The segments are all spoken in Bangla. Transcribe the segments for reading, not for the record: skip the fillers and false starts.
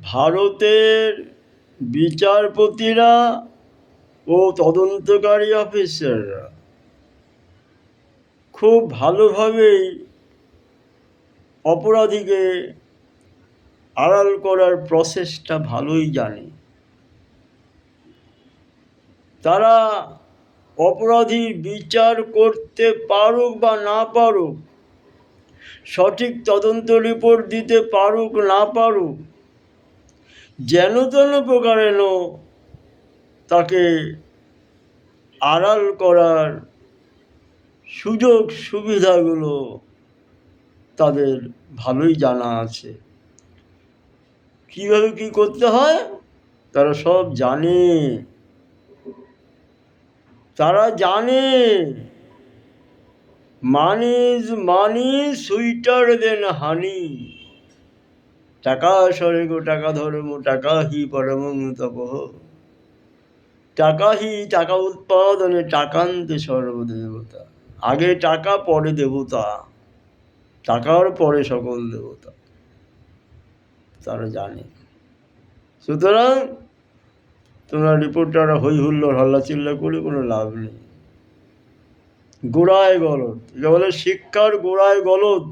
ভারতের বিচারপতিরা ও তদন্তকারী অফিসাররা খুব ভালোভাবেই অপরাধীকে আড়াল করার প্রসেসটা ভালোই জানে। তারা অপরাধীর বিচার করতে পারুক বা না পারুক, সঠিক তদন্ত রিপোর্ট দিতে পারুক না পারুক, যেন তেন প্রকারেণ তাকে আড়াল করার সুযোগ সুবিধাগুলো তাদের ভালোই জানা আছে। কীভাবে কী করতে হয় তারা সব জানে। তারা জানে মানি ইজ মানি সুইটার দেন হানি। টাকা স্বর্গ টাকা ধর্ম টাকা হি পরমং তপঃ। টাকা উৎপাদনে টাকান্তে সর্বদেবতা। আগে টাকা পরে দেবতা, টাকার পরে সকল দেবতা। তারা জানে। সুতরাং তোমরা রিপোর্টাররা হই হুল্লোড় হল্লাচিল্লা করে কোনো লাভ নেই। গোড়ায় গলদ, এটা বলে শিক্ষার গোড়ায় গলদ।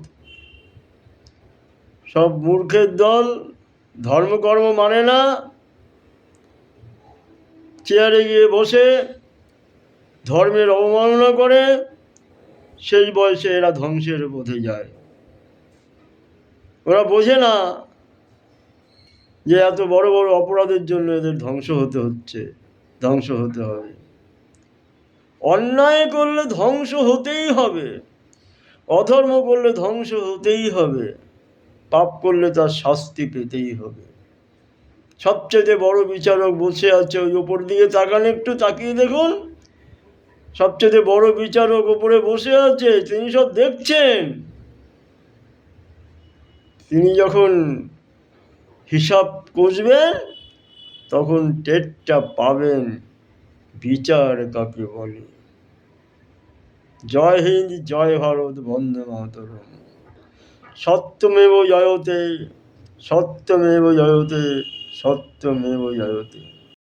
সব মূর্খের দল, ধর্মকর্ম মানে না, চেয়ারে গিয়ে বসে ধর্মের অবমাননা করে। সেই বয়সে এরা ধ্বংসের পথে যায়। ওরা বোঝে না যে এত বড় বড় অপরাধের জন্য এদের ধ্বংস হতে হচ্ছে, ধ্বংস হতে হবে। অন্যায় করলে ধ্বংস হতেই হবে, অধর্ম করলে ধ্বংস হতেই হবে, পাপ করলে তার শাস্তি পেতেই হবে। সবচেয়ে বড় বিচারক বসে আছে ওই ওপর দিকে তাকান, একটু তাকিয়ে দেখুন। সবচেয়ে বড় বিচারক ওপরে বসে আছে, তিনি সব দেখছেন। তিনি যখন হিসাব কষবেন তখন টেরটা পাবেন বিচার কাকে বলে। জয় হিন্দ, জয় ভারত, বন্দে মাতরম। সত্যমেব জয়তে, সত্যমেব জয়তে, সত্যমেব জয়তে।